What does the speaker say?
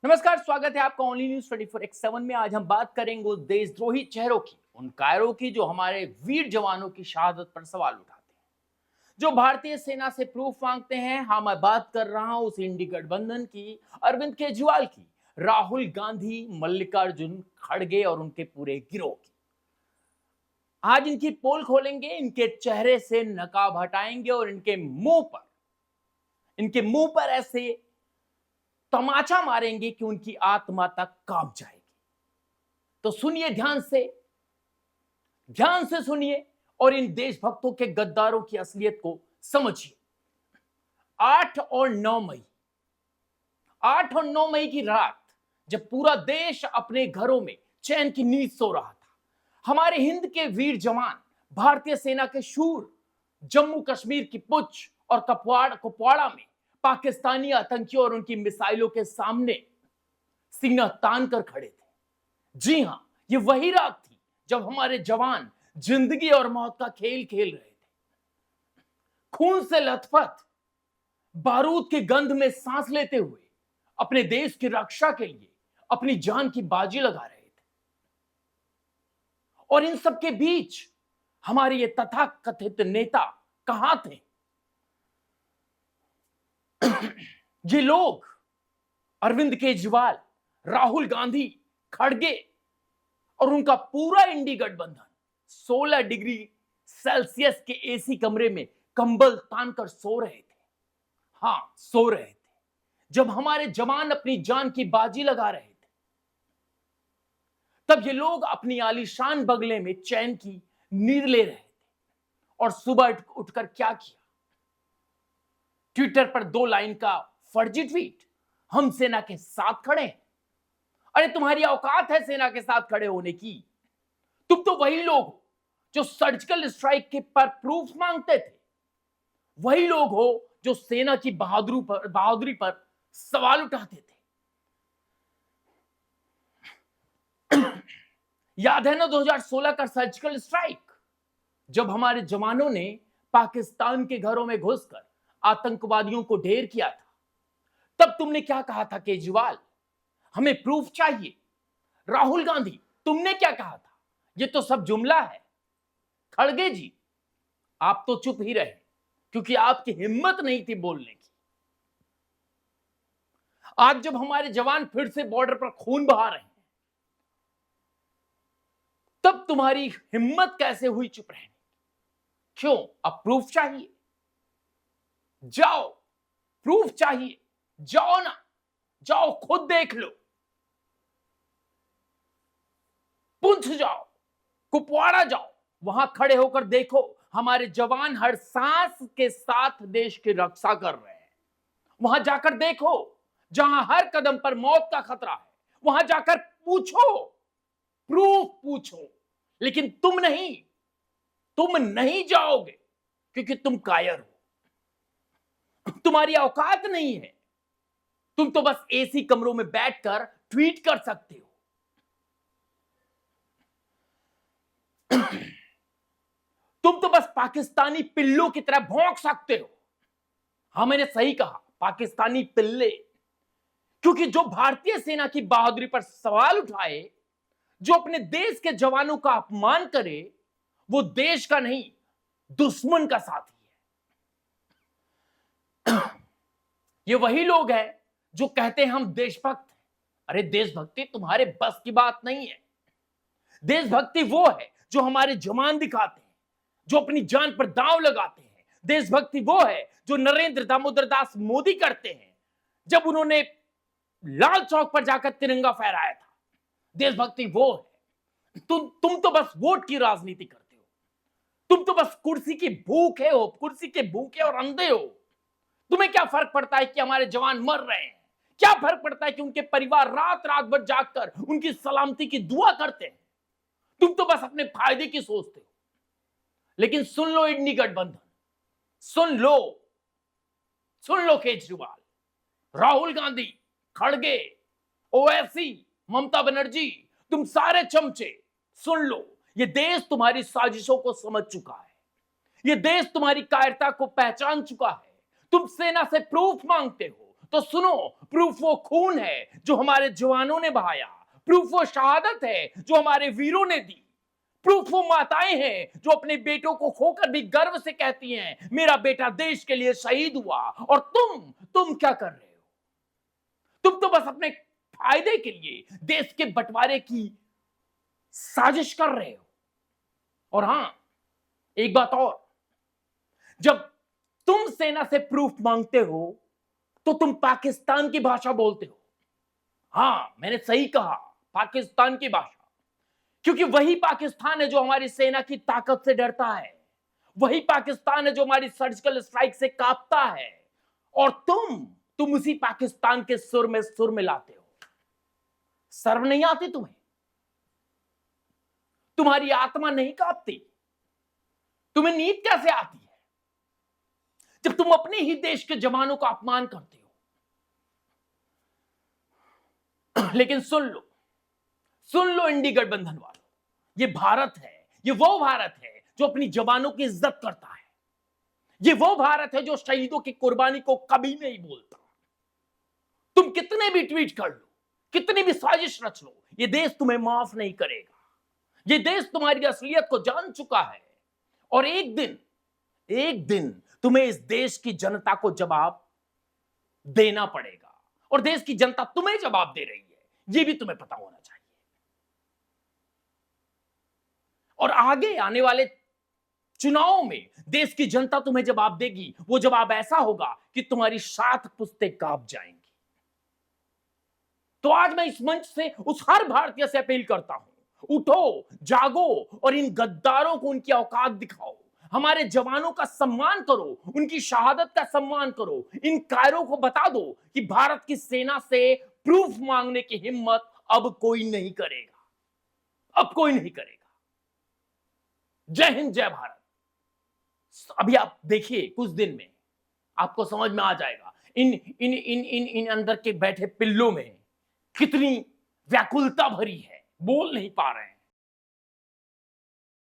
नमस्कार, स्वागत है आपका ओनली न्यूज 24x7 में। आज हम बात करेंगे उस देशद्रोही चेहरों की, उन कायरों की जो हमारे वीर जवानों की शहादत पर सवाल उठाते हैं, जो भारतीय सेना से प्रूफ मांगते हैं। हाँ, मैं बात कर रहा हूं उस इंडी गठबंधन की, अरविंद केजरीवाल की, राहुल गांधी, मल्लिकार्जुन खड़गे और उनके पूरे गिरोह की। आज इनकी पोल खोलेंगे, इनके चेहरे से नकाब हटाएंगे और इनके मुंह पर ऐसे तमाचा मारेंगे कि उनकी आत्मा तक कांप जाएगी। तो सुनिए, ध्यान से सुनिए और इन देशभक्तों के गद्दारों की असलियत को समझिए। 8 और 9 मई 8 और 9 मई की रात, जब पूरा देश अपने घरों में चैन की नींद सो रहा था, हमारे हिंद के वीर जवान, भारतीय सेना के शूर, जम्मू कश्मीर की पुंछ और कुपवाड़ा में पाकिस्तानी आतंकियों और उनकी मिसाइलों के सामने सीना तान कर खड़े थे। जी हां, ये वही रात थी जब हमारे जवान जिंदगी और मौत का खेल खेल रहे थे। खून से लथपथ, बारूद की गंध में सांस लेते हुए अपने देश की रक्षा के लिए अपनी जान की बाजी लगा रहे थे। और इन सब के बीच हमारे ये तथाकथित नेता कहां थे? ये लोग, अरविंद केजरीवाल, राहुल गांधी, खड़गे और उनका पूरा इंडी गठबंधन 16 डिग्री सेल्सियस के एसी कमरे में कंबल तानकर सो रहे थे। हां, सो रहे थे जब हमारे जवान अपनी जान की बाजी लगा रहे थे। तब ये लोग अपनी आलीशान बंगले में चैन की नींद ले रहे थे। और सुबह उठकर क्या किया? ट्विटर पर 2 लाइन का फर्जी ट्वीट, हम सेना के साथ खड़े हैं। अरे, तुम्हारी औकात है सेना के साथ खड़े होने की? तुम तो वही लोग हो जो सर्जिकल स्ट्राइक के पर प्रूफ मांगते थे। वही लोग हो जो सेना की बहादुरी पर सवाल उठाते थे। याद है ना 2016 का सर्जिकल स्ट्राइक, जब हमारे जवानों ने पाकिस्तान के घरों में घुसकर आतंकवादियों को ढेर किया था। तब तुमने क्या कहा था केजरीवाल? हमें प्रूफ चाहिए। राहुल गांधी, तुमने क्या कहा था? ये तो सब जुमला है। खड़गे जी, आप तो चुप ही रहे क्योंकि आपकी हिम्मत नहीं थी बोलने की। आज जब हमारे जवान फिर से बॉर्डर पर खून बहा रहे हैं, तब तुम्हारी हिम्मत कैसे हुई चुप रहने? क्यों? अब प्रूफ चाहिए? जाओ, प्रूफ चाहिए, जाओ ना, जाओ खुद देख लो। पुंछ जाओ, कुपवाड़ा जाओ, वहां खड़े होकर देखो, हमारे जवान हर सांस के साथ देश की रक्षा कर रहे हैं। वहां जाकर देखो, जहां हर कदम पर मौत का खतरा है, वहां जाकर पूछो, प्रूफ पूछो। लेकिन तुम नहीं जाओगे क्योंकि तुम कायर हो, तुम्हारी औकात नहीं है। तुम तो बस एसी कमरों में बैठकर ट्वीट कर सकते हो। तुम तो बस पाकिस्तानी पिल्लों की तरह भौंक सकते हो। हाँ, मैंने सही कहा, पाकिस्तानी पिल्ले। क्योंकि जो भारतीय सेना की बहादुरी पर सवाल उठाए, जो अपने देश के जवानों का अपमान करे, वो देश का नहीं, दुश्मन का साथी है। ये वही लोग हैं जो कहते हैं हम देशभक्त हैं। अरे, देशभक्ति तुम्हारे बस की बात नहीं है। देशभक्ति वो है जो हमारे जवान दिखाते हैं, जो अपनी जान पर दांव लगाते हैं। देशभक्ति वो है जो नरेंद्र दामोदर दास मोदी करते हैं जब उन्होंने लाल चौक पर जाकर तिरंगा फहराया था। देशभक्ति वो है। तुम तो बस वोट की राजनीति करते हो। तुम तो बस कुर्सी की भूखे हो, कुर्सी के भूखे और अंधे हो। तुम्हें क्या फर्क पड़ता है कि हमारे जवान मर रहे हैं? क्या फर्क पड़ता है कि उनके परिवार रात रात भर जागकर उनकी सलामती की दुआ करते हैं? तुम तो बस अपने फायदे की सोचते हो। लेकिन सुन लो इंडी गठबंधन, सुन लो, सुन लो केजरीवाल, राहुल गांधी, खड़गे, ओवैसी, ममता बनर्जी, तुम सारे चमचे, सुन लो। ये देश तुम्हारी साजिशों को समझ चुका है। ये देश तुम्हारी कायरता को पहचान चुका है। तुम सेना से प्रूफ मांगते हो, तो सुनो, प्रूफ वो खून है जो हमारे जवानों ने बहाया, प्रूफ वो शहादत है जो हमारे वीरों ने दी, प्रूफ वो माताएं हैं जो अपने बेटों को खोकर भी गर्व से कहती हैं मेरा बेटा देश के लिए शहीद हुआ। और तुम क्या कर रहे हो? तुम तो बस अपने फायदे के लिए देश के बंटवारे की साजिश कर रहे हो। और हां, एक बात और, जब तुम सेना से प्रूफ मांगते हो तो तुम पाकिस्तान की भाषा बोलते हो। हां, मैंने सही कहा, पाकिस्तान की भाषा, क्योंकि वही पाकिस्तान है जो हमारी सेना की ताकत से डरता है, वही पाकिस्तान है जो हमारी सर्जिकल स्ट्राइक से कांपता है। और तुम उसी पाकिस्तान के सुर में सुर मिलाते हो। शर्म नहीं आती तुम्हें? तुम्हारी आत्मा नहीं कांपती? तुम्हें नींद कैसे आती है जब तुम अपने ही देश के जवानों का अपमान करते हो? लेकिन सुन लो इंडी गठबंधन वालों, ये भारत है, ये वो भारत है जो अपनी जवानों की इज्जत करता है। ये वो भारत है जो शहीदों की कुर्बानी को कभी नहीं भूलता। तुम कितने भी ट्वीट कर लो, कितनी भी साजिश रच लो, ये देश तुम्हें माफ नहीं करेगा। ये देश तुम्हारी असलियत को जान चुका है और एक दिन तुम्हें इस देश की जनता को जवाब देना पड़ेगा। और देश की जनता तुम्हें जवाब दे रही है, ये भी तुम्हें पता होना चाहिए। और आगे आने वाले चुनाव में देश की जनता तुम्हें जवाब देगी। वो जवाब ऐसा होगा कि तुम्हारी 7 पुश्तें कांप जाएंगी। तो आज मैं इस मंच से उस हर भारतीय से अपील करता हूं, उठो, जागो और इन गद्दारों को उनकी औकात दिखाओ। हमारे जवानों का सम्मान करो, उनकी शहादत का सम्मान करो। इन कायरों को बता दो कि भारत की सेना से प्रूफ मांगने की हिम्मत अब कोई नहीं करेगा, अब कोई नहीं करेगा। जय हिंद, जय भारत। अभी आप देखिए, कुछ दिन में आपको समझ में आ जाएगा इन अंदर के बैठे पिल्लों में कितनी व्याकुलता भरी है, बोल नहीं पा रहे हैं।